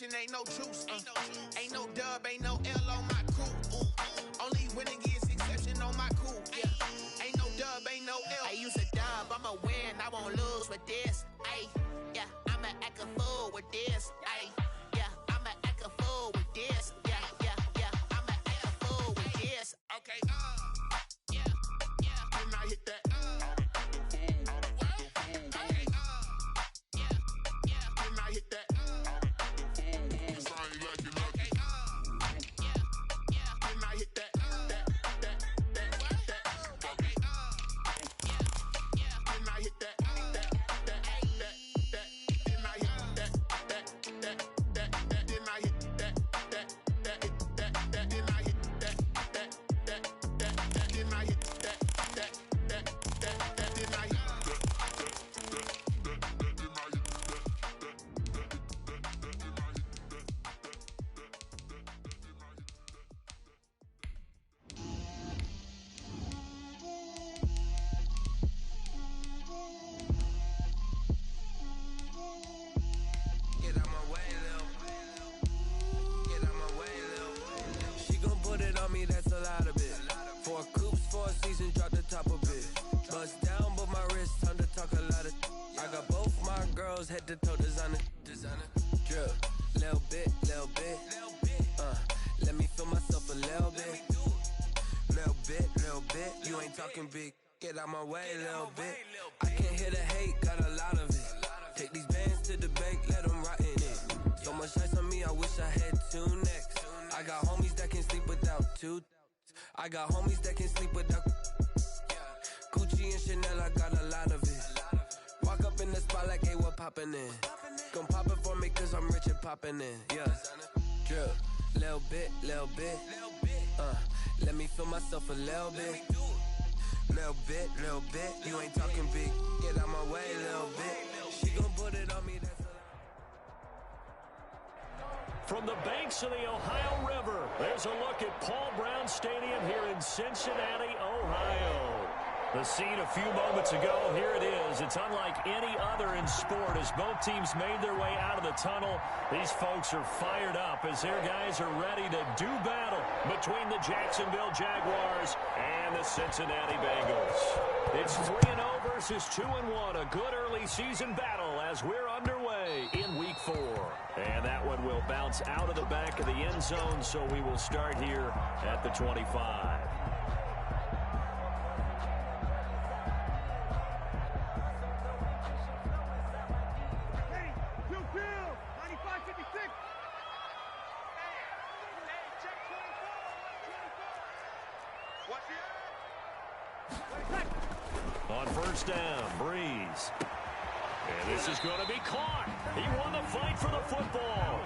exception, ain't no truce. Ain't no dub, ain't no L on my crew. Only winning is exception on my crew. Yeah. Ain't no dub, ain't no L. I use a dub, I'ma win, I won't lose with this. Ay, yeah, I'ma act a fool with this. Ay, yeah, I'ma act a fool with this. Yeah, yeah, yeah, I'ma act a fool with this. Okay, yeah, yeah. Then I hit that. Head to toe designer, drip, little bit, let me feel myself a little bit, you ain't talking big, get out my way, little bit, I can't hear the hate, got a lot of it, take these bands to the bank, let them rot in it, so much ice on me, I wish I had two necks, I got homies that can sleep without two, I got homies that can sleep without, Gucci and Chanel, I got a lot of it, walk up in the spot like, hey, what poppin' in? Gon' pop it for me cause I'm rich and poppin' in, yeah. Drip, little bit, let me feel myself a little bit. Little bit, you ain't talking big, get out my way, little bit. She gon' put it on me, that's a lot. From the banks of the Ohio River, there's a look at Paul Brown Stadium here in Cincinnati, Ohio. The scene a few moments ago, here it is. It's unlike any other in sport as both teams made their way out of the tunnel. These folks are fired up as their guys are ready to do battle between the Jacksonville Jaguars and the Cincinnati Bengals. It's 3-0 versus 2-1, a good early season battle as we're underway in Week 4. And that one will bounce out of the back of the end zone, so we will start here at the 25. On first down, Breeze. And this is going to be caught. He won the fight for the football.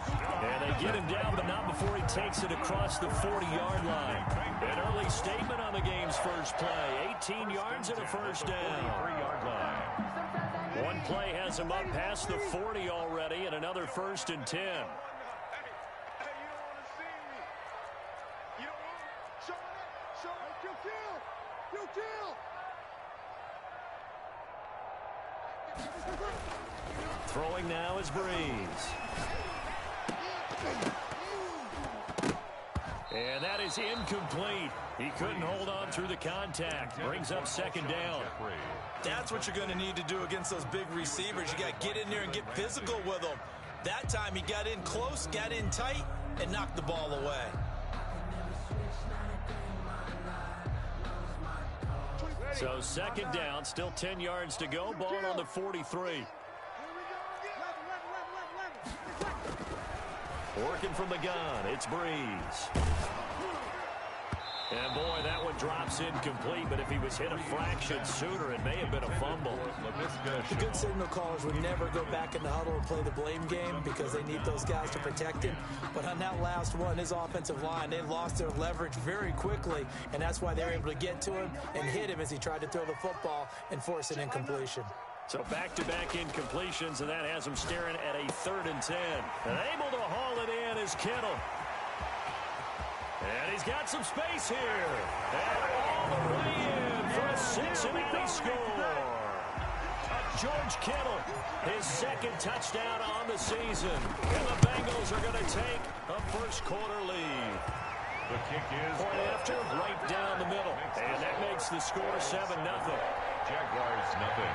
And they get him down, but not before he takes it across the 40-yard line. An early statement on the game's first play. 18 yards and a first down. 3-yard line. One play has him up past the 40 already, and another 1st and 10. Throwing now is Breeze. And that is incomplete. He couldn't hold on through the contact. Brings up 2nd down. That's what you're going to need to do against those big receivers. You got to get in there and get physical with them. That time he got in close, got in tight, and knocked the ball away. So 2nd down, still 10 yards to go. Ball on the 43. Working from the gun, it's Breeze. And boy, that one drops incomplete, but if he was hit a fraction sooner, it may have been a fumble. The good signal callers would never go back in the huddle and play the blame game because they need those guys to protect him. But on that last one, his offensive line, they lost their leverage very quickly, and that's why they were able to get to him and hit him as he tried to throw the football and force an incompletion. So back-to-back incompletions, and that has him staring at a 3rd and 10. And able to haul it in is Kittle. And he's got some space here. And all the way in for a Cincinnati score. George Kittle, his 2nd touchdown on the season. And the Bengals are going take a first-quarter lead. The kick is point after, right down the middle. And that makes the score 7-0. Jaguars nothing.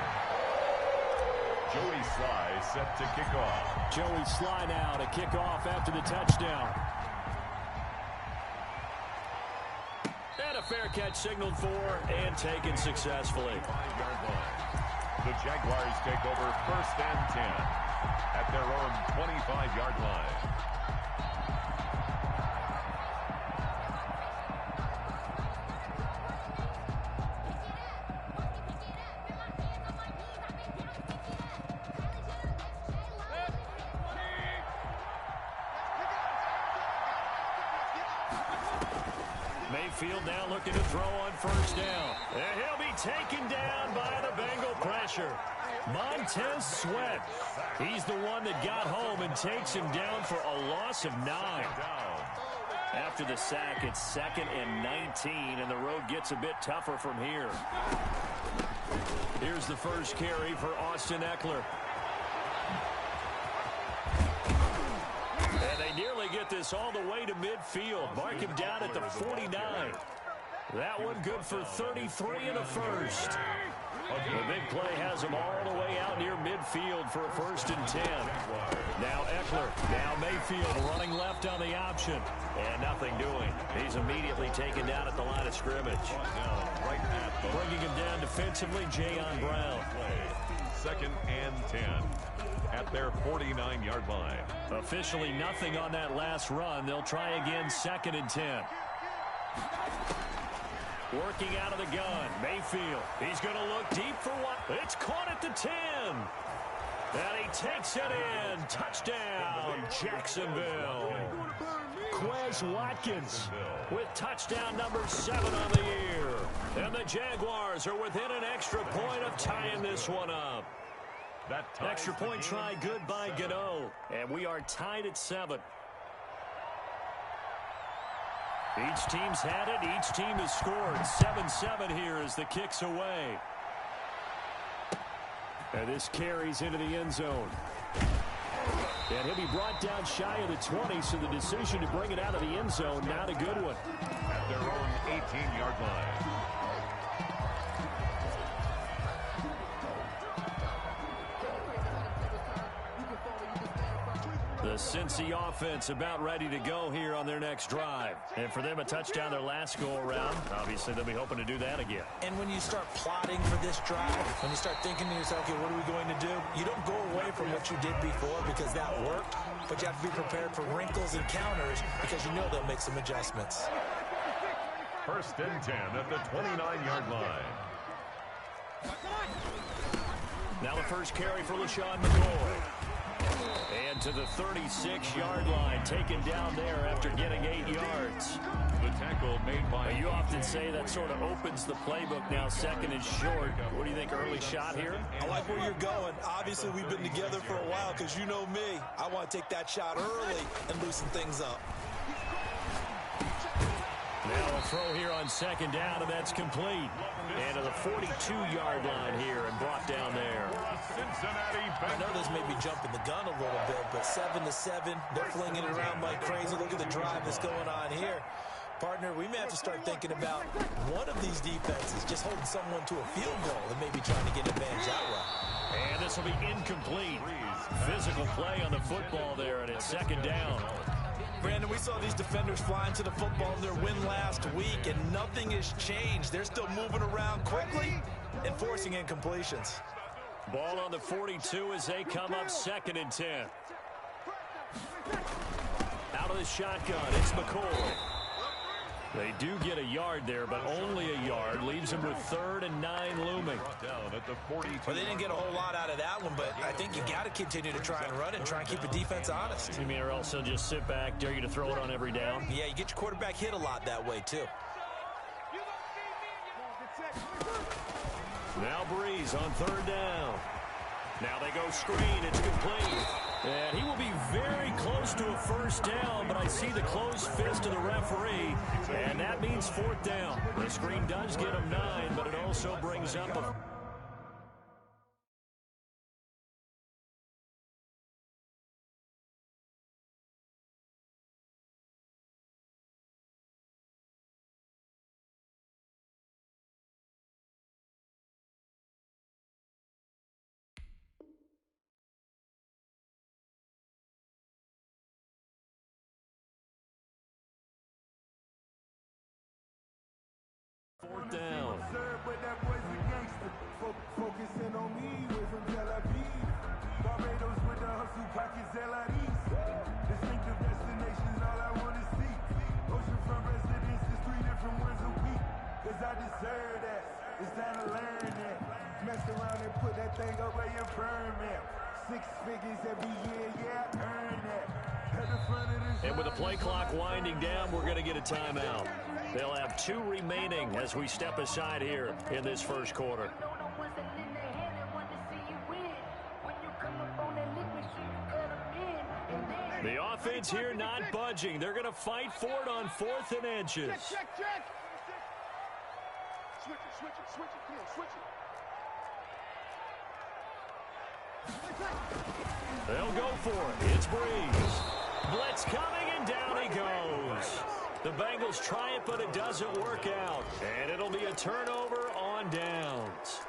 Joey Sly set to kick off. Joey Sly now to kick off after the touchdown. And a fair catch signaled for and taken successfully. 5-yard line. The Jaguars take over 1st and 10 at their own 25-yard line. Mayfield now looking to throw on 1st down. And he'll be taken down by the Bengal pressure. Montez Sweat. He's the one that got home and takes him down for a loss of 9. After the sack, it's 2nd and 19, and the road gets a bit tougher from here. Here's the first carry for Austin Eckler. And they nearly get this all the way to midfield. Mark him down at the 49. That one good for 33 and a first. The big play has him all the way out near midfield for a 1st and 10. Now Eckler, now Mayfield running left on the option. And nothing doing. He's immediately taken down at the line of scrimmage. Bringing him down defensively, Jayon Brown. 2nd and 10 at their 49-yard line. Officially nothing on that last run. They'll try again 2nd and 10. Working out of the gun, Mayfield. He's going to look deep for one. It's caught at the 10. And he takes it in. Touchdown, Jacksonville. Quez Watkins with touchdown number 7 on the year. And the Jaguars are within an extra point of tying this one up. Extra point try good by Gano. And we are tied at 7. Each team's had it. Each team has scored. 7-7 here as the kick's away. And this carries into the end zone. And he'll be brought down shy of the 20, so the decision to bring it out of the end zone, not a good one. At their own 18-yard line. The Cincy offense about ready to go here on their next drive. And for them, a touchdown their last go-around. Obviously, they'll be hoping to do that again. And when you start plotting for this drive, when you start thinking to yourself, okay, what are we going to do? You don't go away from what you did before because that worked, but you have to be prepared for wrinkles and counters because you know they'll make some adjustments. 1st and 10 at the 29-yard line. Now the first carry for LaShawn McCoy. And to the 36-yard line, taken down there after getting 8 yards. The tackle made by... You often say that sort of opens the playbook now, 2nd and short. What do you think, early shot here? I like where you're going. Obviously, we've been together for a while because you know me. I want to take that shot early and loosen things up. Now a throw here on 2nd down, and that's complete. And to the 42-yard line here and brought down there. I know this may be jumping the gun a little bit, but 7-7, they're flinging it around like crazy. Look at the drive that's going on here. Partner, we may have to start thinking about one of these defenses just holding someone to a field goal and maybe trying to get advantage that way. And this will be incomplete. Physical play on the football there, and it's 2nd down. Brandon, we saw these defenders flying to the football in their win last week, and nothing has changed. They're still moving around quickly and forcing incompletions. Ball on the 42 as they come up 2nd and 10. Out of the shotgun, it's McCoy. They do get a yard there, but only a yard. Leaves them with 3rd and 9 looming. Down at the 42. Well, they didn't get a whole lot out of that one, but I think you got to continue to try and run it and try and keep the defense honest. You mean, or else they'll just sit back, dare you to throw it on every down? Yeah, you get your quarterback hit a lot that way, too. Now Breeze on 3rd down. Now they go screen. It's complete. And he will be very close to a 1st down, but I see the closed fist of the referee, and that means 4th down. The screen does get him 9, but it also brings up a... Distinctive destinations, all I want to see. Oceanfront residences, 3 different ones a week. Cause I deserve that. It's time to learn that. Mess around and put that thing up where you burn, man. 6 figures every year, yeah, I earn that. And with the play clock winding down, we're going to get a timeout. They'll have 2 remaining as we step aside here in this first quarter. The offense here not budging. They're going to fight for it on 4th and inches. Check. Switch it. They'll go for it. It's Breeze. Blitz coming, and down he goes. The Bengals try it, but it doesn't work out. And it'll be a turnover on downs.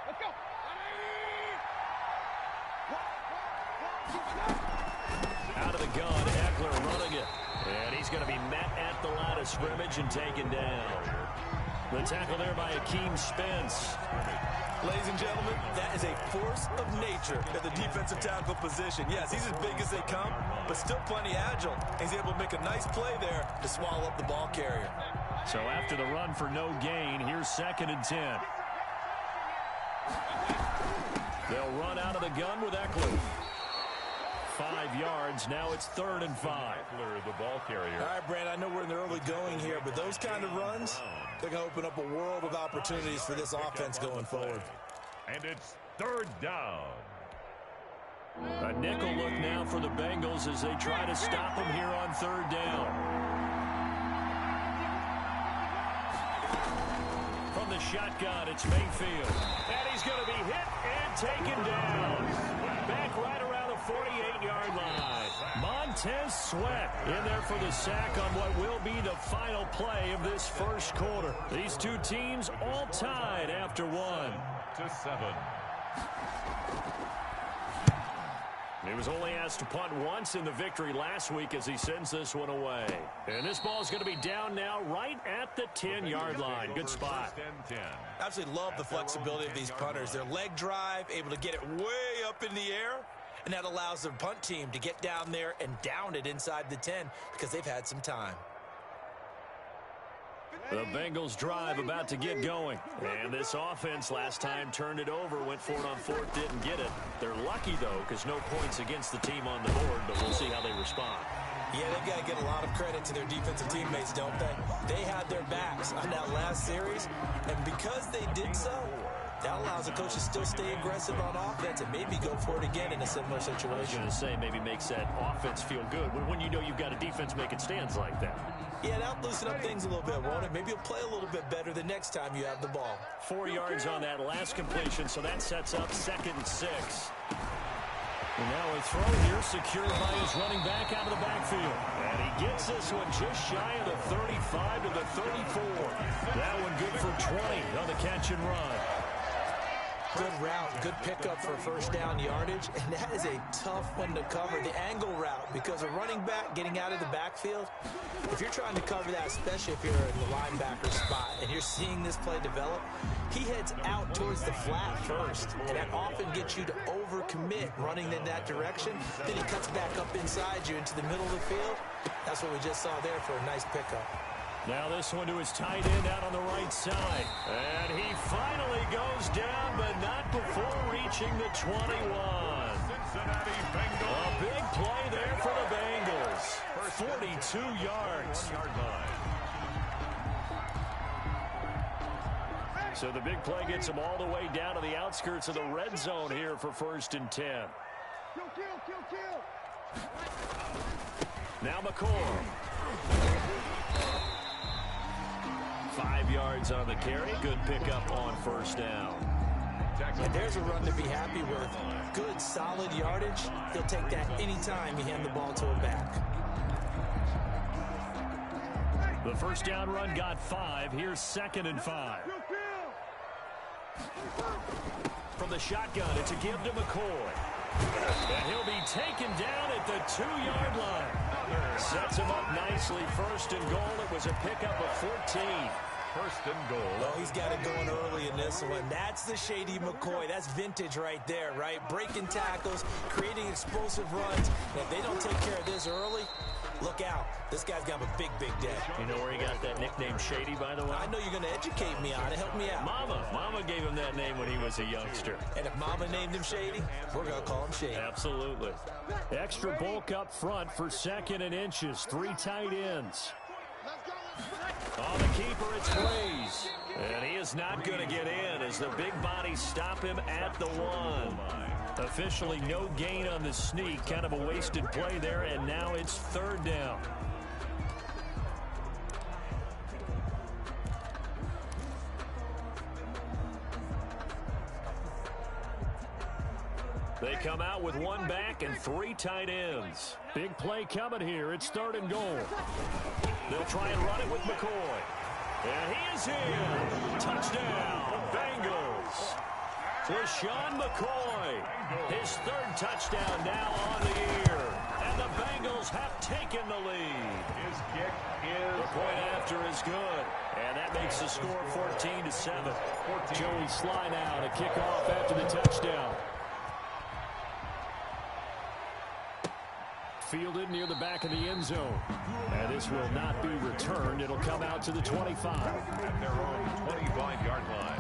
Let's go. Out of the gun, Eckler running it. And he's going to be met at the line of scrimmage and taken down. The tackle there by Akeem Spence. Ladies and gentlemen, that is a force of nature at the defensive tackle position. Yes, he's as big as they come, but still plenty agile. He's able to make a nice play there to swallow up the ball carrier. So after the run for no gain, here's 2nd and 10. They'll run out of the gun with Eckler. 5 yards. Now it's 3rd and 5. The ball carrier. All right, Brand, I know we're in the early going here, but those kind of runs, they're going to open up a world of opportunities for this offense going forward. And it's 3rd down. A nickel look now for the Bengals as they try to stop him here on 3rd down. From the shotgun, it's Mayfield. And he's going to be hit and taken down. Back right around the 48-yard line. Montez Sweat in there for the sack on what will be the final play of this first quarter. These 2 teams all tied after 1. To 7. He was only asked to punt once in the victory last week as he sends this one away. And this ball is going to be down now right at the 10-yard line. Good spot. Absolutely love the flexibility of these punters. Their leg drive, able to get it way up in the air, and that allows the punt team to get down there and down it inside the 10 because they've had some time. The Bengals drive about to get going. And this offense last time turned it over, went for it on 4th, didn't get it. They're lucky, though, because no points against the team on the board, but we'll see how they respond. Yeah, they've got to get a lot of credit to their defensive teammates, don't they? They had their backs on that last series, and because they did so, that allows the coach to still stay aggressive on offense and maybe go for it again in a similar situation. I was going to say, maybe makes that offense feel good when you know you've got a defense making stands like that. Yeah, that'll loosen up things a little bit, won't it? Maybe you'll play a little bit better the next time you have the ball. 4 yards on that last completion, so that sets up 2nd and 6. And now a throw here secured by his running back out of the backfield. And he gets this one just shy of the 35 to the 34. That one good for 20 on the catch and run. Good route, good pickup for first down yardage, and that is a tough one to cover, the angle route, because a running back getting out of the backfield, if you're trying to cover that, especially if you're in the linebacker spot and you're seeing this play develop, he heads out towards the flat first, and that often gets you to overcommit running in that direction. Then he cuts back up inside you into the middle of the field. That's what we just saw there for a nice pickup. Now this one to his tight end out on the right side. And he finally goes down, but not before reaching the 21. Cincinnati Bengals. A big play there for the Bengals. 42 yards. So the big play gets him all the way down to the outskirts of the red zone here for 1st and 10. Kill. Now McCord. 5 yards on the carry. Good pickup on 1st down. And there's a run to be happy with. Good, solid yardage. He'll take that anytime you hand the ball to him back. The first down run got 5. Here's 2nd and 5. From the shotgun, it's a give to McCoy. And he'll be taken down at the 2-yard line. Sets him up nicely. 1st and goal. It was a pickup of 14. first and goal. Oh, he's got it going early in this one. That's the Shady McCoy. That's vintage right there, right? Breaking tackles, creating explosive runs. And if they don't take care of this early, look out. This guy's got a big, big day. You know where he got that nickname Shady, by the way? I know you're going to educate me on it. Help me out. Mama gave him that name when he was a youngster. And if Mama named him Shady, we're going to call him Shady. Absolutely. Extra bulk up front for 2nd and inches. 3 tight ends. On the keeper, it's Blaze. And he is not going to get in as the big bodies stop him at the 1. Officially no gain on the sneak. Kind of a wasted play there, and now it's 3rd down. They come out with 1 back and 3 tight ends. Big play coming here. It's 3rd and goal. They'll try and run it with McCoy. And he is in. Touchdown, Bengals. LaShawn McCoy. His 3rd touchdown now on the year. And the Bengals have taken the lead. His kick is The point after is good. And that makes the score 14-7. Joey Sly now to kick off after the touchdown. Fielded near the back of the end zone. And this will not be returned. It'll come out to the 25. at their own 25-yard line.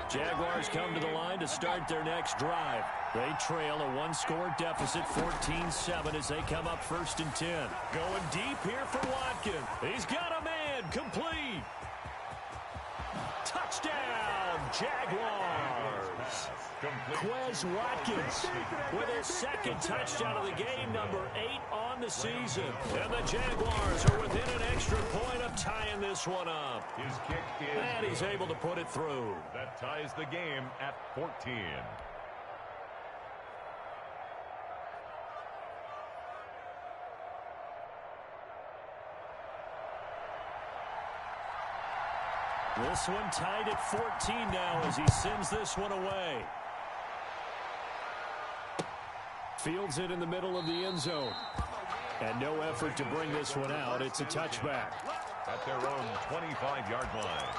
Jaguars come to the line to start their next drive. They trail a 1-score deficit, 14-7, as they come up 1st and 10. Going deep here for Watkins. He's got a man. Complete. Touchdown, Jaguars. Quez Watkins with his 2nd touchdown of the game, number 8 on the season. And the Jaguars are within an extra point of tying this one up. His kick is And he's able to put it through. That ties the game at 14. This one tied at 14 now as he sends this one away. Fields it in the middle of the end zone. And no effort to bring this one out. It's a touchback. At their own 25-yard line.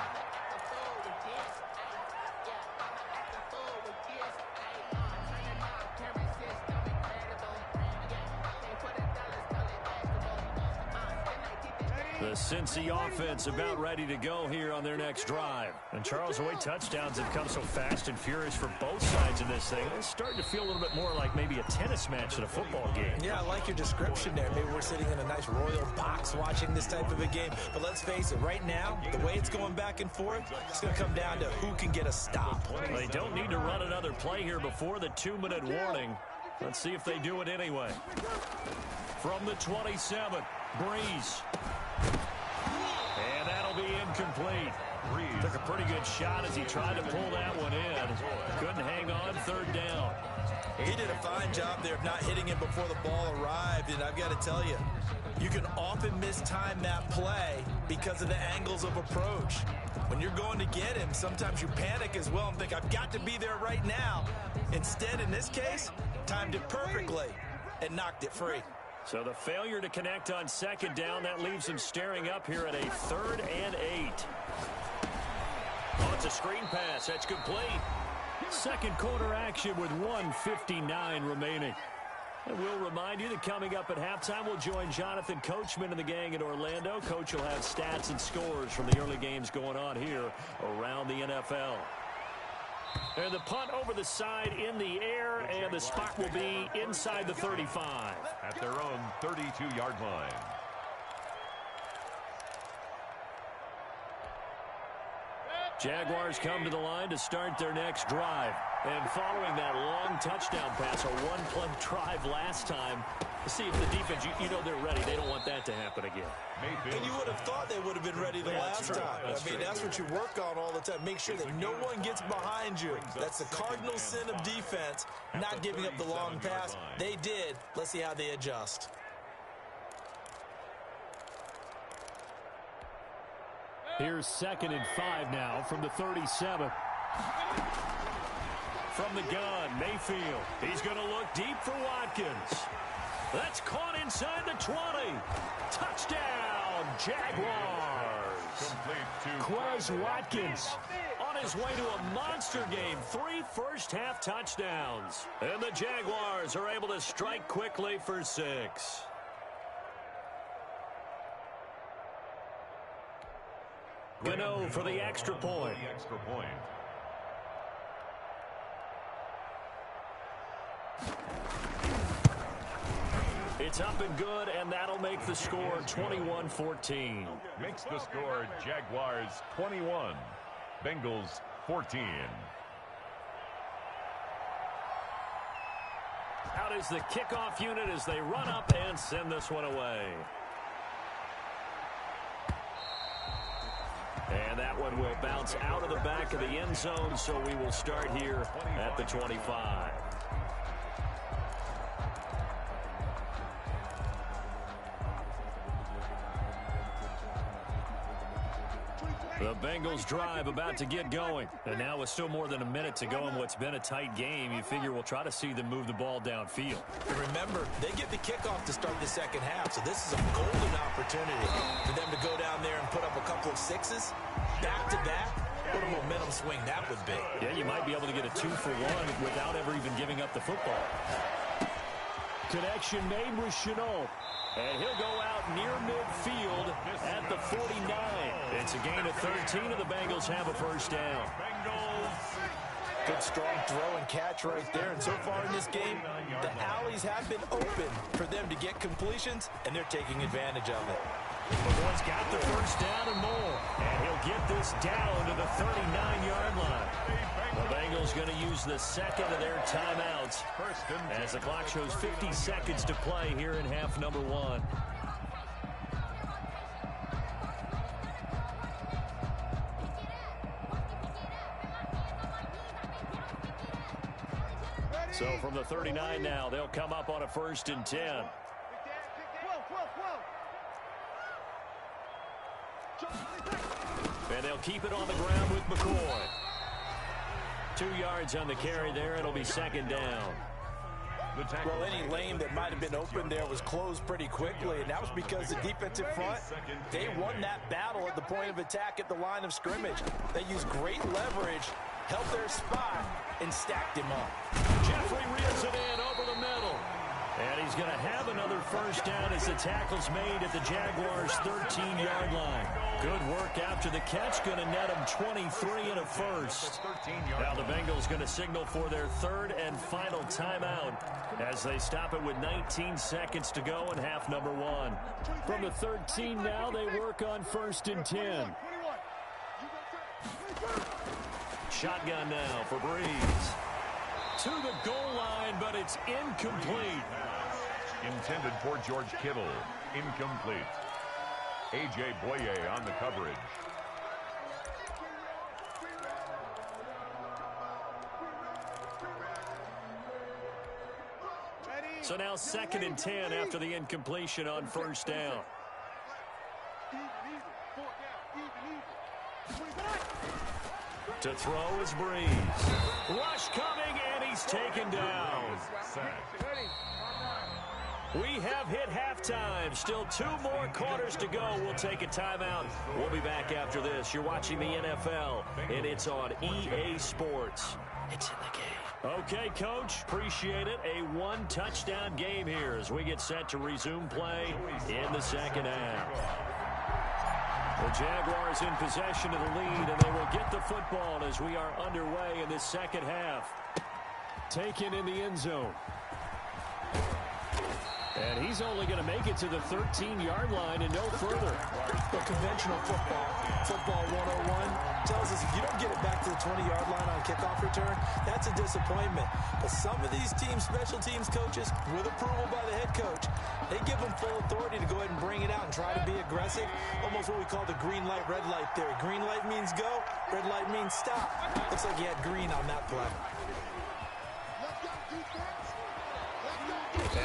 The Cincy offense about ready to go here on their next drive. And Charles, the way touchdowns have come so fast and furious for both sides in this thing, it's starting to feel a little bit more like maybe a tennis match in a football game. Yeah, I like your description there. Maybe we're sitting in a nice royal box watching this type of a game. But let's face it, right now, the way it's going back and forth, it's going to come down to who can get a stop. They don't need to run another play here before the 2-minute warning. Let's see if they do it anyway. From the 27, Breeze. And that'll be incomplete. Took a pretty good shot as he tried to pull that one in. Couldn't hang on, 3rd down. He did a fine job there of not hitting him before the ball arrived. And I've got to tell you, you can often mistime that play because of the angles of approach. When you're going to get him, sometimes you panic as well and think, I've got to be there right now. Instead, in this case, timed it perfectly and knocked it free. So the failure to connect on 2nd down, that leaves him staring up here at a 3rd and 8. Oh, it's a screen pass. That's complete. 2nd quarter action with 1:59 remaining. And we'll remind you that coming up at halftime, we'll join Jonathan Coachman and the gang in Orlando. Coach will have stats and scores from the early games going on here around the NFL. And the punt over the side in the air, and the spot will be inside the 35. At their own 32-yard line. Jaguars come to the line to start their next drive. And following that long touchdown pass, a 1-play drive last time, see if the defense, you know they're ready. They don't want that to happen again. And you would have thought they would have been ready the last time. That's what you work on all the time. Make sure that no one gets behind you. That's the cardinal sin of defense, not giving up the long pass. They did. Let's see how they adjust. Here's 2nd and 5 now from the 37. From the gun, Mayfield. He's going to look deep for Watkins. That's caught inside the 20. Touchdown, Jaguars. Quez Watkins on his way to a monster game. 3 first-half touchdowns. And the Jaguars are able to strike quickly for 6. Gano for the extra point. It's up and good, and that'll make the score 21-14. Makes the score Jaguars 21, Bengals 14. Out is the kickoff unit as they run up and send this one away. And that one will bounce out of the back of the end zone, so we will start here at the 25. The Bengals drive about to get going. And now with still more than a minute to go in what's been a tight game, you figure we'll try to see them move the ball downfield. And remember, they get the kickoff to start the second half, so this is a golden opportunity for them to go down there and put up a couple of 6s back-to-back. What a momentum swing that would be. Yeah, you might be able to get a 2-for-1 without ever even giving up the football. Connection made with Chenault. And he'll go out near midfield at the 49. It's a gain of 13, and the Bengals have a first down. Good strong throw and catch right there. And so far in this game, the alleys have been open for them to get completions, and they're taking advantage of it. McCoy's got the first down and more. And he'll get this down to the 39-yard line. The Bengals going to use the second of their timeouts as the clock shows 50 seconds to play here in half number 1. So from the 39 now, they'll come up on a 1st and 10. And they'll keep it on the ground with McCoy. 2 yards on the carry there. It'll be second down. Well, any lane that might have been open there was closed pretty quickly, and that was because the defensive front, they won that battle at the point of attack at the line of scrimmage. They used great leverage, held their spot, and stacked him up. Jeffrey reels it in over the middle. And he's going to have another first down as the tackle's made at the Jaguars' 13-yard line. Good work after the catch. Going to net him 23 and a first. Now the Bengals going to signal for their 3rd and final timeout as they stop it with 19 seconds to go in half number 1. From the 13 now, they work on 1st and 10. Shotgun now for Breeze. To the goal line, but it's incomplete. Intended for George Kittle. Incomplete. A.J. Boye on the coverage. So now 2nd and 10 after the incompletion on 1st down. To throw is Breeze. Rush coming, and he's taken down. We have hit halftime. Still 2 more quarters to go. We'll take a timeout. We'll be back after this. You're watching the NFL, and it's on EA Sports. It's in the game. Okay, Coach. Appreciate it. A 1-touchdown game here as we get set to resume play in the second half. The Jaguars in possession of the lead, and they will get the football as we are underway in this second half. Taken in the end zone. And he's only going to make it to the 13-yard line and no further. But conventional football 101, tells us if you don't get it back to the 20-yard line on kickoff return, that's a disappointment. But some of these teams, special teams coaches, with approval by the head coach, they give them full authority to go ahead and bring it out and try to be aggressive. Almost what we call the green light, red light theory. Green light means go, red light means stop. Looks like he had green on that play.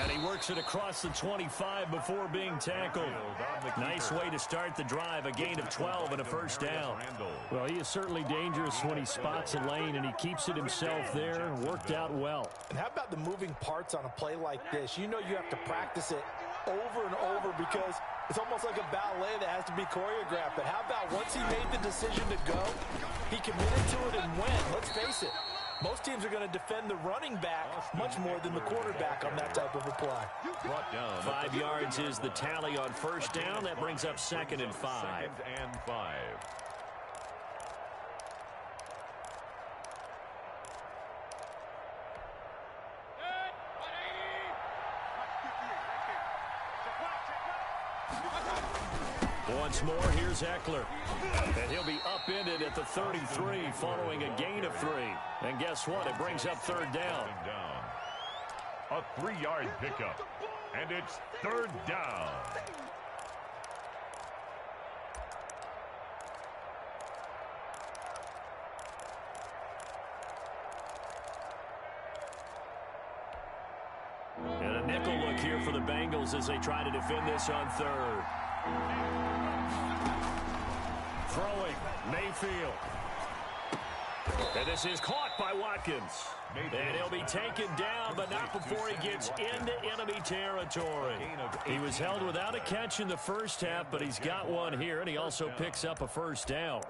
And he works Makes it across the 25 before being tackled. Nice way to start the drive. A gain of 12 and a first down. Well, he is certainly dangerous when he spots a lane, and he keeps it himself there and worked out well. And how about the moving parts on a play like this? You know you have to practice it over and over because it's almost like a ballet that has to be choreographed. But how about once he made the decision to go, he committed to it and went. Let's face it. Most teams are going to defend the running back much more than the quarterback on that type of a play. Brought down. 5 yards is the tally on first down. That brings up 2nd and 5. 2nd and 5. Once more, here's Eckler. And he'll be upended at the 33 following a gain of 3. And guess what? It brings up 3rd down. A 3-yard pickup. And it's 3rd down. And a nickel look here for the Bengals as they try to defend this on 3rd. Throwing, Mayfield. And this is caught by Watkins. And he'll be taken down, but not before he gets into enemy territory. He was held without a catch in the first half, but he's got one here, and he also picks up a first down.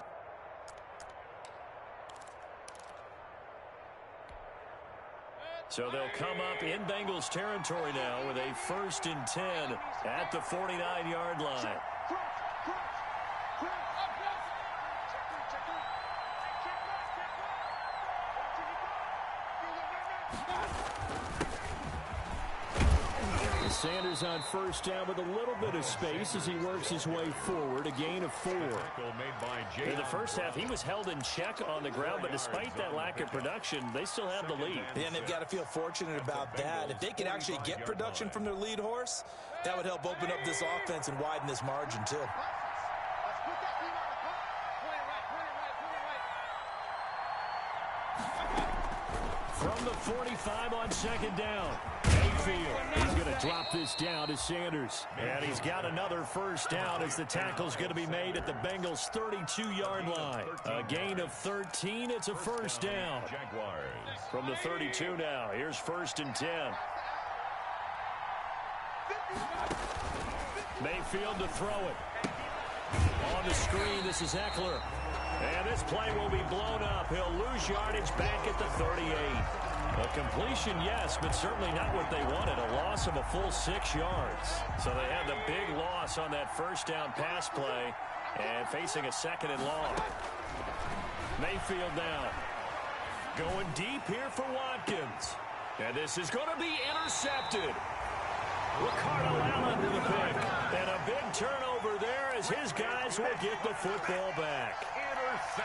So they'll come up in Bengals territory now with a 1st and 10 at the 49-yard line. Sanders on first down with a little bit of space as he works his way forward. A gain of 4. In the first half, he was held in check on the ground, but despite that lack of production, they still have the lead. And they've got to feel fortunate about that. If they can actually get production from their lead horse, that would help open up this offense and widen this margin, too. From the 45 on 2nd down. Mayfield. He's going to drop this down to Sanders. And he's got another first down as the tackle's going to be made at the Bengals' 32-yard line. A gain of 13. It's a first down. From the 32 now. Here's 1st and 10. Mayfield to throw it. On the screen, this is Eckler. And this play will be blown up. He'll lose yardage back at the 38. A completion, yes, but certainly not what they wanted. A loss of a full 6 yards. So they had the big loss on that first down pass play and facing a 2nd and long. Mayfield now. Going deep here for Watkins. And this is going to be intercepted. Ricardo Allen to the pick. And a big turnover there as his guys will get the football back.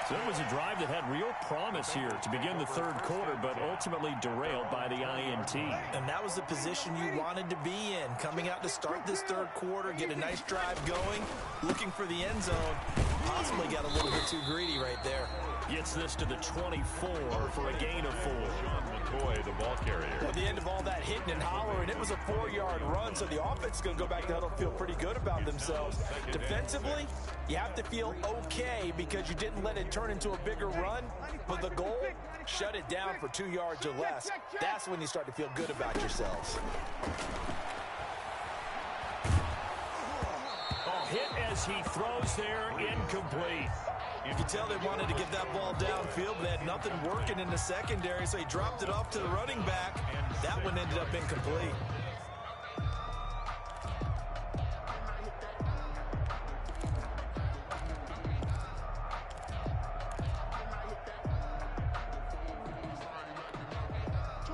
So it was a drive that had real promise here to begin the 3rd quarter, but ultimately derailed by the INT. And that was the position you wanted to be in. Coming out to start this 3rd quarter, get a nice drive going, looking for the end zone. Possibly got a little bit too greedy right there. Gets this to the 24 for a gain of 4. McCoy, the ball carrier. At the end of all that hitting and hollering, it was a 4-yard run, so the offense is going to go back to huddle, feel pretty good about themselves. Defensively, you have to feel okay because you didn't let it turn into a bigger run. But the goal, shut it down for 2 yards or less. That's when you start to feel good about yourselves. Hit as he throws there, incomplete. You can tell they wanted to get that ball downfield, but they had nothing working in the secondary, so he dropped it off to the running back. That one ended up incomplete.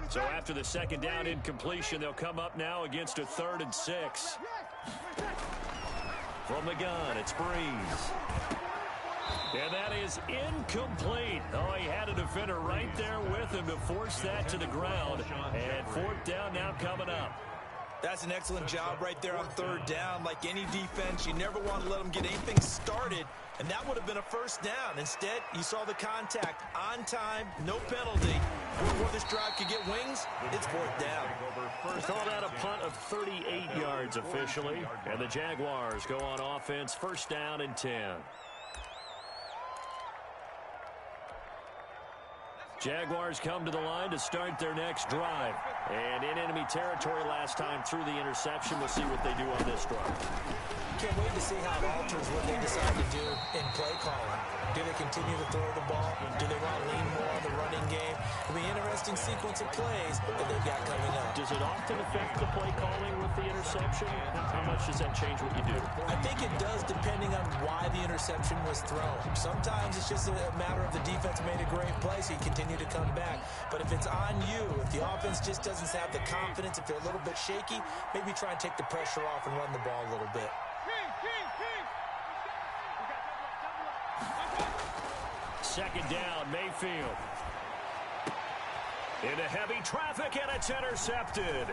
So after the 2nd down incompletion, they'll come up now against a 3rd and 6. From the gun, it's Breeze. And that is incomplete. Oh, he had a defender right there with him to force that to the ground. And 4th down now coming up. That's an excellent job right there on third down. Like any defense, you never want to let them get anything started, and that would have been a first down. Instead, you saw the contact on time, no penalty. Before this drive could get wings, it's fourth down. We call that a punt of 38 yards officially, and the Jaguars go on offense, first down and 10. Jaguars come to the line to start their next drive. And in enemy territory last time through the interception. We'll see what they do on this drive. Can't wait to see how it alters what they decide to do in play calling. Do they continue to throw the ball? Do they want to lean more on the running game? It'll be an interesting sequence of plays that they've got coming up. Does it often affect the play calling with the interception? How much does that change what you do? I think it does depending on why the interception was thrown. Sometimes it's just a matter of the defense made a great play, so you continue to come back. But if it's on you, if the offense just doesn't have the confidence, if they're a little bit shaky, maybe try and take the pressure off and run the ball a little bit. Second down, Mayfield. Into heavy traffic, and it's intercepted.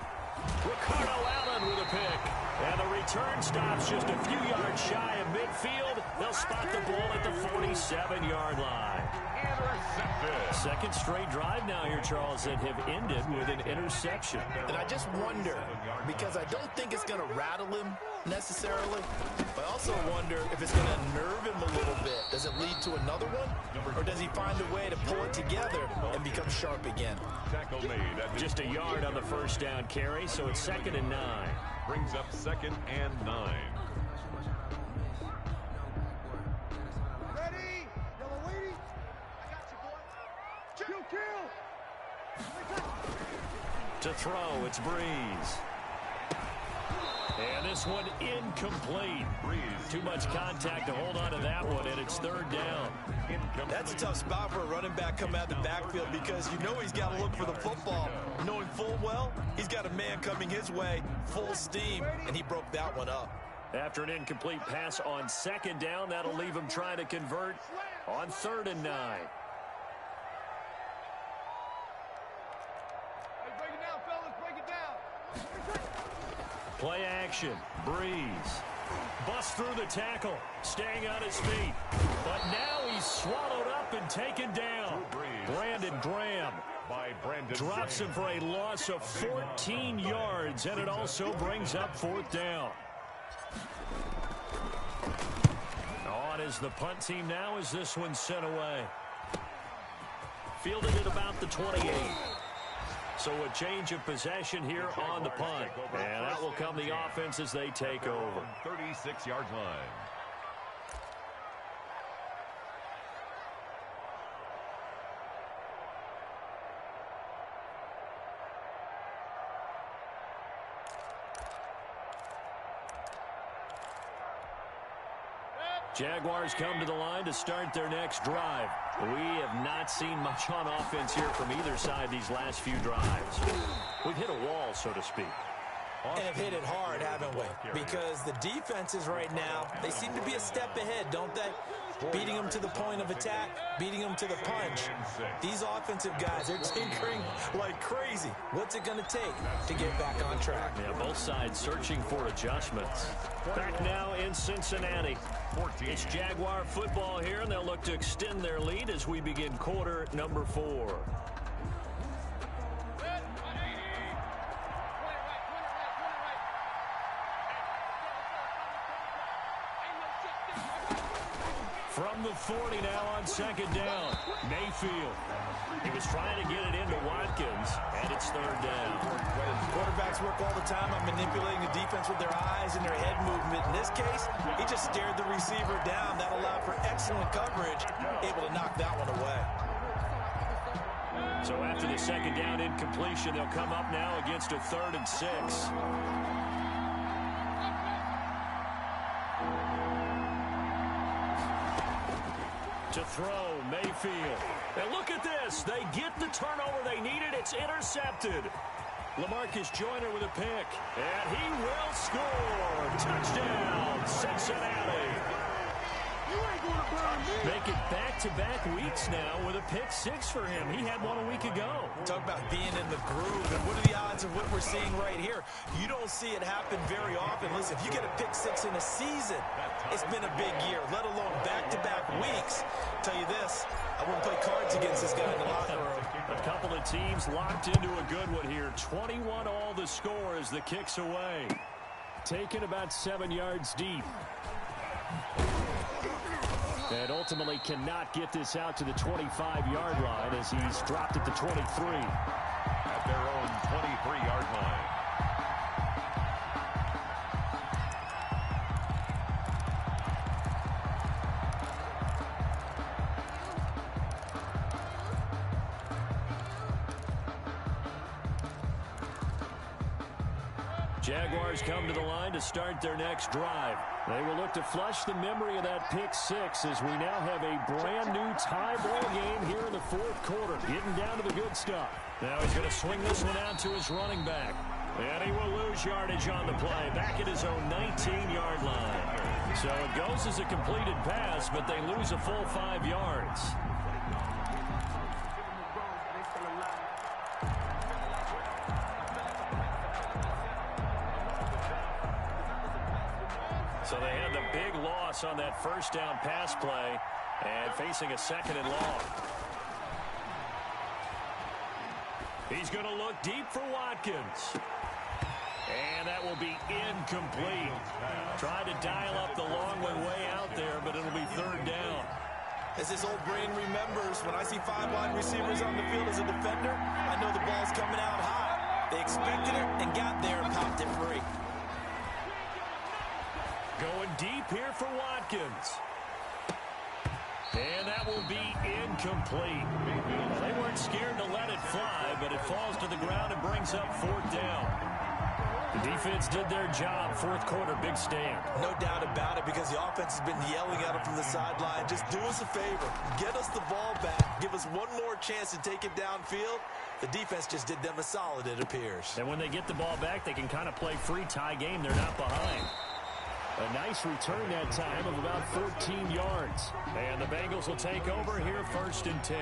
Ricardo Allen with a pick. And the return stops just a few yards shy of midfield. They'll spot the ball at the 47-yard line. Intercepted. Second straight drive now here, Charles, that have ended with an interception. And I just wonder, because I don't think it's going to rattle him necessarily, but I also wonder if it's going to unnerve him a little bit. Does it lead to another one? Or does he find a way to pull it together and become sharp again? Just a yard on the first down carry, so it's 2nd and 9. Brings up 2nd and 9. Ready? Yellow waiting. I got you, boy. Kill. To throw, it's Breeze. And this one incomplete. Too much contact to hold on to that one, and it's 3rd down. That's a tough spot for a running back coming out of the backfield because you know he's got to look for the football. Knowing full well, he's got a man coming his way, full steam, and he broke that one up. After an incomplete pass on 2nd down, that'll leave him trying to convert on 3rd and 9. Break it down, fellas. Break it down. Play action. Breeze. Busts through the tackle. Staying on his feet. But now he's swallowed up and taken down. Brandon Graham drops him for a loss of 14 yards, and it also brings up 4th down. On is the punt team now as this one's sent away. Fielded at about the 28. So a change of possession here on the punt. And that will come the offense as they take over. 36-yard line. Jaguars come to the line to start their next drive. We have not seen much on offense here from either side these last few drives. We've hit a wall, so to speak. And have hit it hard, haven't we? Because the defenses right now, they seem to be a step ahead, don't they? Beating them to the point of attack, beating them to the punch. These offensive guys, they're tinkering like crazy. What's it going to take to get back on track? Yeah, both sides searching for adjustments. Back now in Cincinnati. It's Jaguar football here, and they'll look to extend their lead as we begin quarter number 4. From the 40 now on 2nd down. Mayfield. He was trying to get it into Watkins, and it's 3rd down. Quarterbacks work all the time on manipulating the defense with their eyes and their head movement. In this case, he just stared the receiver down. That allowed for excellent coverage, able to knock that one away. So after the 2nd down incompletion, they'll come up now against a 3rd and 6. To throw, Mayfield. And look at this. They get the turnover they needed. It's intercepted. LaMarcus Joyner with a pick. And he will score. Touchdown, Cincinnati. You ain't gonna burn Make it back-to-back weeks now with a pick six for him. He had one a week ago. Talk about being in the groove, and what are the odds of what we're seeing right here? You don't see it happen very often. Listen, if you get a pick six in a season, it's been a big year, let alone back-to-back weeks. I'll tell you this, I wouldn't play cards against this guy in the locker room. A couple of teams locked into a good one here. 21 all the score as the kick's away. Taken about 7 yards deep. And ultimately cannot get this out to the 25-yard line as he's dropped at the 23. At their own 23-yard line. Jaguars come to the line to start their next drive. They will look to flush the memory of that pick six as we now have a brand new tie ball game here in the fourth quarter, getting down to the good stuff. Now he's going to swing this one out to his running back. And he will lose yardage on the play, back at his own 19-yard line. So it goes as a completed pass, but they lose a full 5 yards. So they had the big loss on that first down pass play and facing a second and long. He's going to look deep for Watkins. And that will be incomplete. Tried to dial up the long one way out there, but it'll be third down. As his old brain remembers, when I see 5 wide receivers on the field as a defender, I know the ball's coming out high. They expected it and got there and popped it free. Going deep here for Watkins. And that will be incomplete. Well, they weren't scared to let it fly, but it falls to the ground and brings up fourth down. The defense did their job. Fourth quarter, big stand. No doubt about it, because the offense has been yelling at them from the sideline. Just do us a favor. Get us the ball back. Give us one more chance to take it downfield. The defense just did them a solid, it appears. And when they get the ball back, they can kind of play free tie game. They're not behind. A nice return that time of about 14 yards. And the Bengals will take over here, 1st and 10.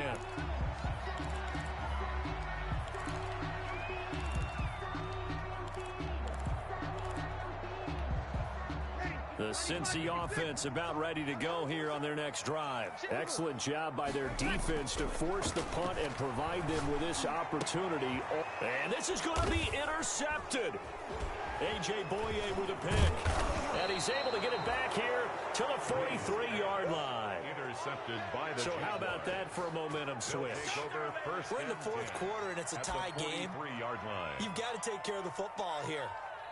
The Cincy offense about ready to go here on their next drive. Excellent job by their defense to force the punt and provide them with this opportunity. And this is going to be intercepted. A.J. Boye with a pick. And he's able to get it back here to the 43-yard line. Intercepted by the So how about that for a momentum switch? We're in the fourth quarter, and it's a tie game. You've got to take care of the football here.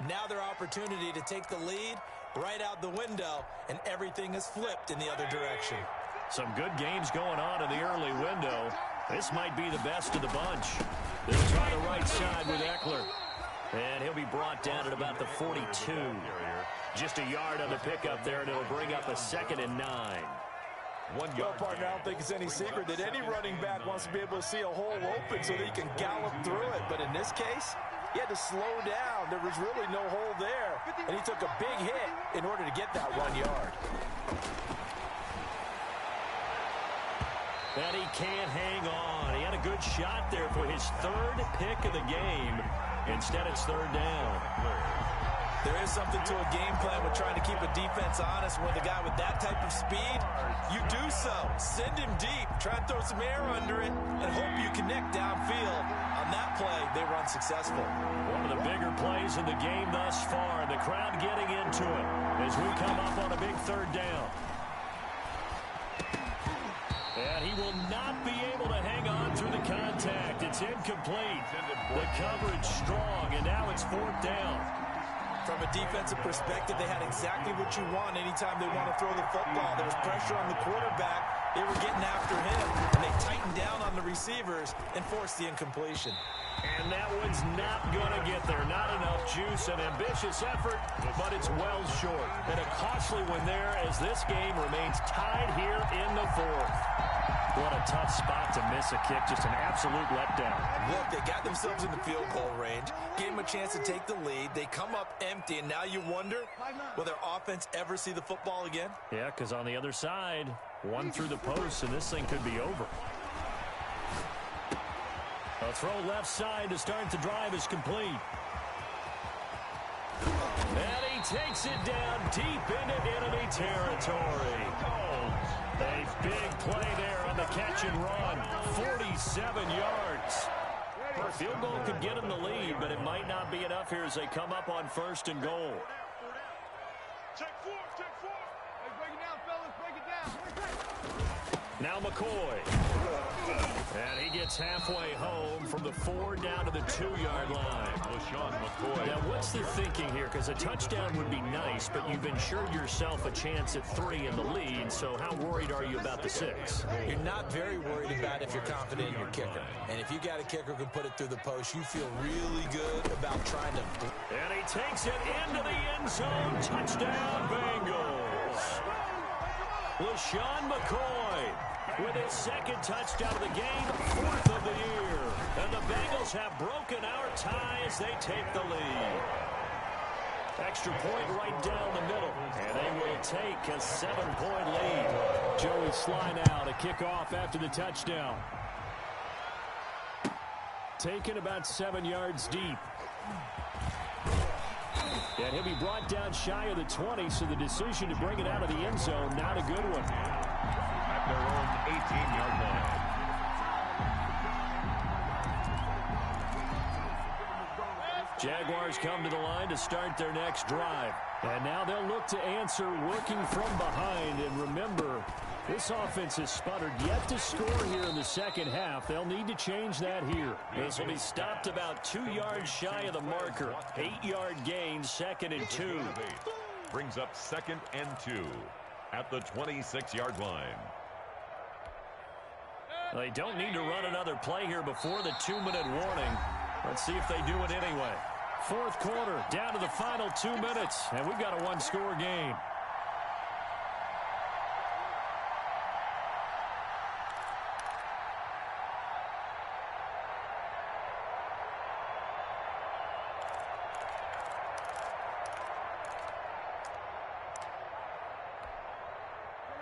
Now their opportunity to take the lead right out the window, and everything is flipped in the other direction. Some good games going on in the early window. This might be the best of the bunch. They'll try the right side with Eckler. And he'll be brought down at about the 42. Just a yard on the pickup there, and it'll bring up a 2nd and 9. Well, partner, I don't think it's any secret that any running back wants to be able to see a hole open so that he can gallop through it. But in this case, he had to slow down. There was really no hole there, and he took a big hit in order to get that 1 yard. And he can't hang on. He had a good shot there for his 3rd pick of the game. Instead, it's 3rd down. There is something to a game plan with trying to keep a defense honest. With a guy with that type of speed, you do so. Send him deep. Try and throw some air under it and hope you connect downfield. On that play, they run successful. One of the bigger plays in the game thus far. The crowd getting into it as we come up on a big 3rd down. And he will not be able to hang on through the contact. It's incomplete. The coverage strong, and now it's 4th down. From a defensive perspective, they had exactly what you want anytime they want to throw the football. There was pressure on the quarterback. They were getting after him, and they tightened down on the receivers and forced the incompletion. And that one's not going to get there. Not enough juice. An ambitious effort, but it's well short. And a costly one there as this game remains tied here in the 4th. What a tough spot to miss a kick. Just an absolute letdown. Look, they got themselves in the field goal range, gave them a chance to take the lead. They come up empty, and now you wonder, will their offense ever see the football again? Yeah, because on the other side, one through the post, and this thing could be over. A throw left side to start the drive is complete. And he takes it down deep into enemy territory. A big play there on the catch and run. 47 yards. A field goal could get him the lead, but it might not be enough here as they come up on 1st and goal. Check four. Hey, break it down, fellas. Break it down. Now McCoy. And he gets halfway home from the 4 down to the 2-yard line. LaShawn McCoy. Now, what's the thinking here? Because a touchdown would be nice, but you've ensured yourself a chance at 3 in the lead, so how worried are you about the 6? You're not very worried about if you're confident in your kicker. And if you got a kicker who can put it through the post, you feel really good about trying to... And he takes it into the end zone. Touchdown, Bengals. LaShawn McCoy with his 2nd touchdown of the game, 4th of the year. And the Bengals have broken our tie as they take the lead. Extra point right down the middle. And they will take a 7-point lead. Joey Sly now to kick off after the touchdown. Taken about 7 yards deep. And he'll be brought down shy of the 20, so the decision to bring it out of the end zone, not a good one. At their own 18-yard line. Jaguars come to the line to start their next drive. And now they'll look to answer working from behind. And remember, this offense has sputtered yet to score here in the second half. They'll need to change that here. This will be stopped about 2 yards shy of the marker. 8-yard gain, 2nd and 2. Brings up 2nd and 2 at the 26-yard line. They don't need to run another play here before the 2-minute warning. Let's see if they do it anyway. 4th quarter, down to the final 2 minutes, and we've got a 1-score game.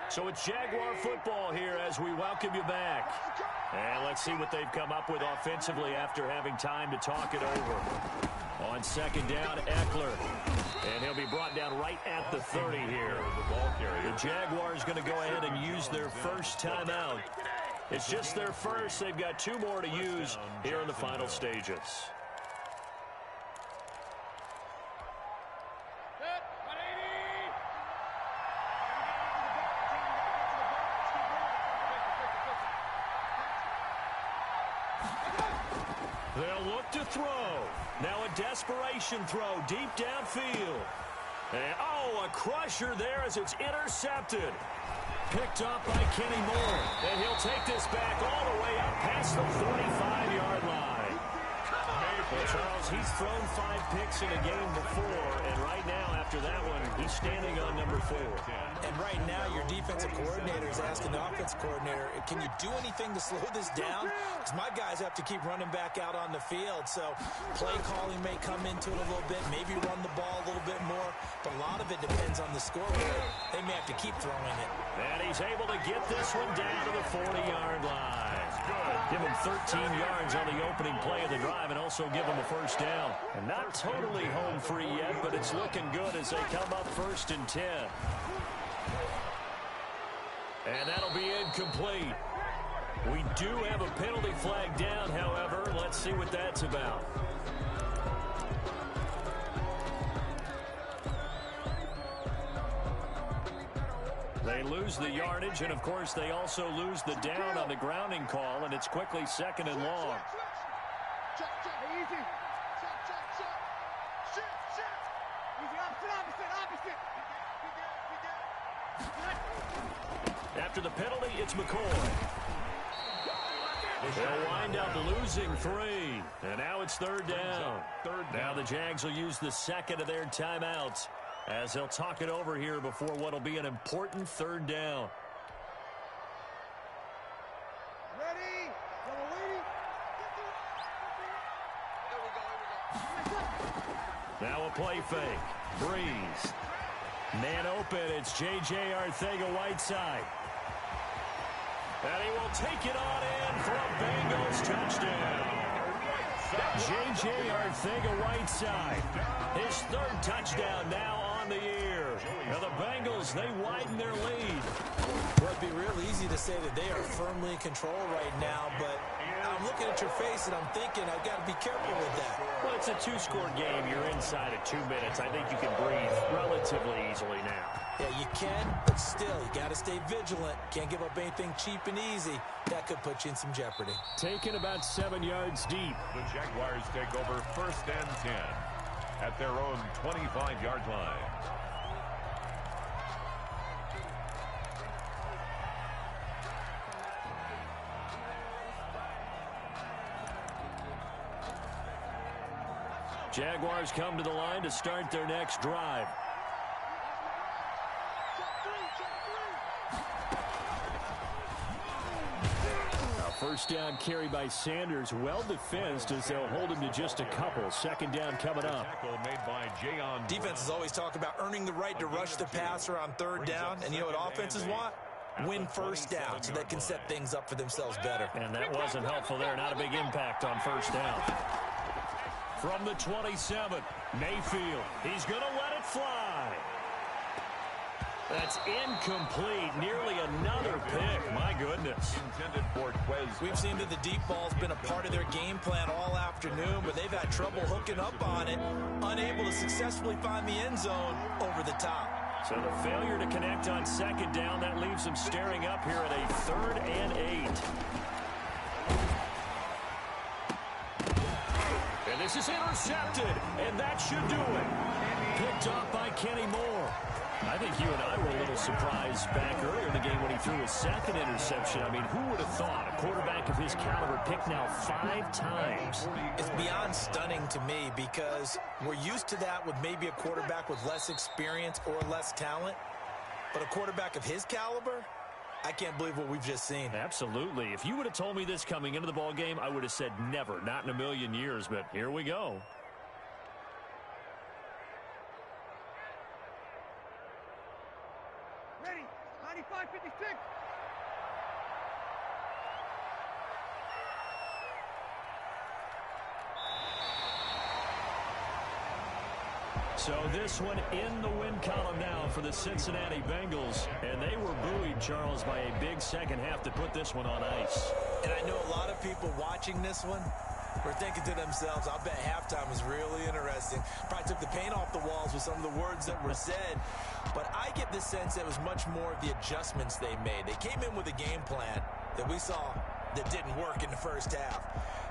So it's Jaguar football here as we welcome you back. And let's see what they've come up with offensively after having time to talk it over. On 2nd down, Eckler. And he'll be brought down right at the 30 here. The Jaguars going to go ahead and use their first timeout. It's just their first. They've got 2 more to use here in the final stages. They'll look to throw. Now a desperation throw deep downfield. And, a crusher there as it's intercepted. Picked up by Kenny Moore. And he'll take this back all the way up past the 45-yard line. Well, Charles, he's thrown 5 picks in a game before, and right now, after that one, he's standing on number 4. And right now, your defensive coordinator is asking the offensive coordinator, can you do anything to slow this down? Because my guys have to keep running back out on the field, so play calling may come into it a little bit, maybe run the ball a little bit more, but a lot of it depends on the scoreboard. They may have to keep throwing it. And he's able to get this one down to the 40-yard line. Give him 13 yards on the opening play of the drive and also give him a first down. And not totally home free yet, but it's looking good as they come up 1st and 10. And that'll be incomplete. We do have a penalty flag down, however. Let's see what that's about. They lose the yardage, and, of course, they also lose the down on the grounding call, and it's quickly 2nd and long. After the penalty, it's McCoy. They'll wind up losing 3, and now it's 3rd down. Now the Jags will use the 2nd of their timeouts as they'll talk it over here before what will be an important 3rd down. Now a play fake. Breeze. Man open. It's J.J. Arcega-Whiteside. And he will take it on in for a Bengals touchdown. J.J. Arcega-Whiteside. His third touchdown now on the year. Now the Bengals, they widen their lead. Well, it'd be real easy to say that they are firmly in control right now, but I'm looking at your face and I'm thinking I've got to be careful with that. Well, it's a two-score game. You're inside of 2 minutes. I think you can breathe relatively easily now. Yeah, you can, but still, you got to stay vigilant. Can't give up anything cheap and easy. That could put you in some jeopardy. Taken about 7 yards deep. The Jaguars take over 1st and 10 at their own 25-yard line. Jaguars come to the line to start their next drive. First down carry by Sanders. Well defensed as they'll hold him to just a couple. 2nd down coming up. Defenses always talk about earning the right to rush the passer on 3rd down. And you know what offenses want? Win 1st down so they can set things up for themselves better. And that wasn't helpful there. Not a big impact on 1st down. From the 27, Mayfield. He's going to let it fly. That's incomplete. Nearly another pick. My goodness. We've seen that the deep ball's been a part of their game plan all afternoon, but they've had trouble hooking up on it, unable to successfully find the end zone over the top. So the failure to connect on 2nd down, that leaves them staring up here at a 3rd and 8. And this is intercepted, and that should do it. Picked off by Kenny Moore. I think you and I were a little surprised back earlier in the game when he threw his 2nd interception. I mean, who would have thought a quarterback of his caliber picked now 5 times? It's beyond stunning to me because we're used to that with maybe a quarterback with less experience or less talent. But a quarterback of his caliber, I can't believe what we've just seen. Absolutely. If you would have told me this coming into the ball game, I would have said never, not in a million years. But here we go. Ready, 95-56. So this one in the win column now for the Cincinnati Bengals. And they were buoyed, Charles, by a big second half to put this one on ice. And I know a lot of people watching this one were thinking to themselves, I'll bet halftime was really interesting. Probably took the paint off the walls with some of the words that were said. But I get the sense that it was much more of the adjustments they made. They came in with a game plan that we saw that didn't work in the first half.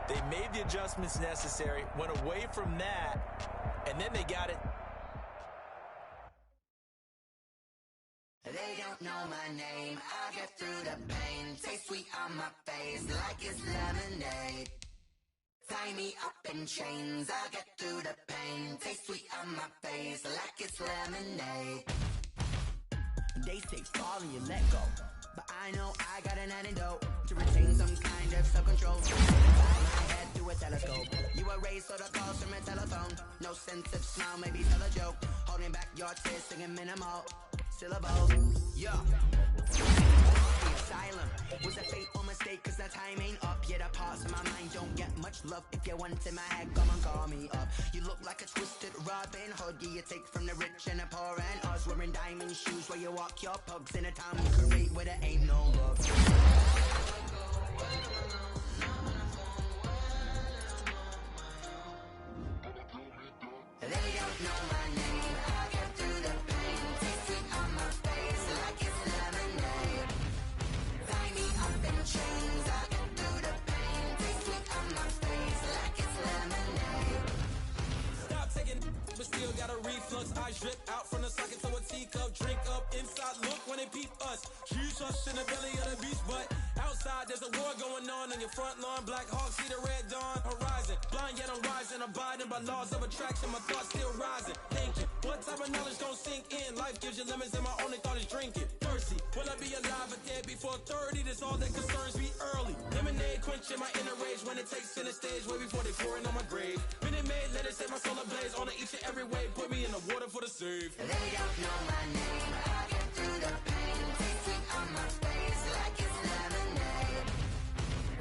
They made the adjustments necessary, went away from that, and then they got it. They don't know my name, I'll get through the pain. Taste sweet on my face like it's lemonade. Tie me up in chains, I'll get through the pain. Taste sweet on my face like it's lemonade. They say fall and you let go, but I know I got an antidote to retain some kind of self-control. My head through a telescope. You erase all the calls from a telephone. No sense of smile, maybe tell a joke. Holding back your tears, singing minimal syllables. Yeah. The asylum was a fateful mistake, cause the time ain't up. Yet a parts of my mind don't get much love. If you want in my head, come and call me up. You look like a twisted Robin Hood. Yeah, you take from the rich and the poor and us. Wearing diamond shoes where you walk your pugs in a town you create where there ain't no love. They don't know my name, I'll get through the pain. Taste sweet on my face like it's lemonade. Tie me up in chains, I'll get through the pain. Taste sweet on my face like it's lemonade. Stop taking, but still got a reflux. Eyes drip out from the socket to a teacup. Drink up inside, look when they peep us. Huge us in the belly of the beach, but outside there's a war going on your front lawn. Black Hawk, see the red dawn horizon. Blind yet I'm rising, abiding by laws of attraction. My thoughts still rising. Thinking, what type of knowledge gon' sink in? Life gives you lemons and my only thought is drinking. Thirsty, will I be alive or dead before 30? That's all that concerns me early. Lemonade quenching my inner rage when it takes center stage way before they pouring on my grave. Minute lemonade, let it set my soul ablaze. On each and every way, put me in the water for the save. They don't know my name, I get through the pain. Taste sweet on my face like it's lemonade.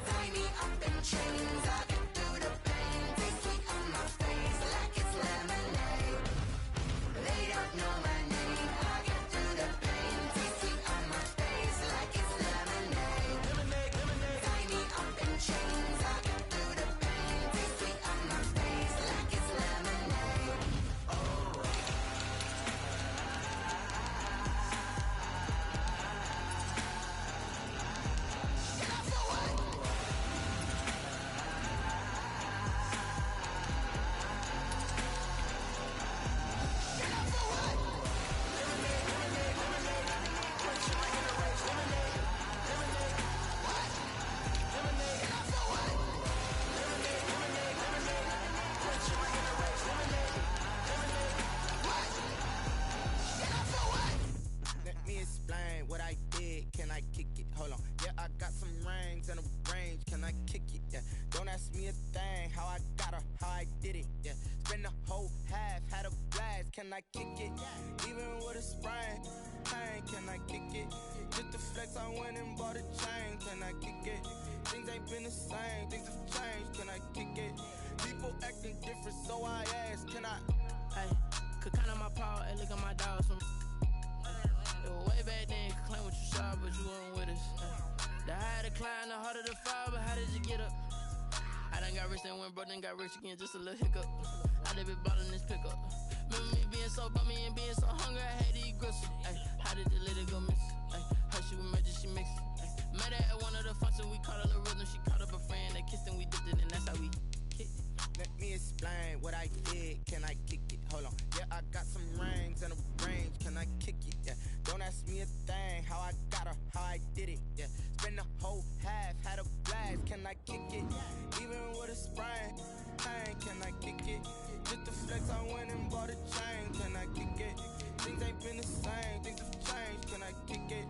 Tie me up in chains, I get through the pain. Taste sweet on my face like it's lemonade. They don't know my name, I get through the pain. Taste sweet on my face like it's lemonade. Tie me up in chains, I get through the pain. Taste sweet on my face like it's lemonade. Let me explain what I did. Can I kick it? Hold on. Yeah, I got some rings and a range. Can I kick it? Yeah. Don't ask me a thing. How I got her, how I did it. Yeah. Spend the whole half, had a blast. Can I kick it? Even with a sprain. Pain, can I kick it? Just the flex, I went and bought a chain. Can I kick it? Things ain't been the same. Things have changed. Can I kick it? People acting different, so I ask. Can I? Hey, could count on my power, and look at my dogs from. Way back then, you could claim what you saw, but you weren't with us. The higher the climb, the harder the fall, but how did you get up? I done got rich, then went broke, then got rich again, just a little hiccup. I done been ballin' this pickup. Remember me being so bummy and being so hungry, I had to eat gristle. Ay, how did the lady go miss? Ay, how she was magic, she mixed. Met her at one of the functions, we caught a little rhythm, she caught up a friend, they kissed and we dipped it, and that's how we kicked it. Let me explain what I did. Can I kick it? Hold on. Yeah, I got some rings and a range. Can I kick it? Yeah. Don't ask me a thing. How I got her, how I did it. Yeah. Spend the whole half, had a blast. Can I kick it? Even with a sprain. Pain, can I kick it? Just the flex, I went and bought a chain. Can I kick it? Things ain't been the same. Things have changed. Can I kick it?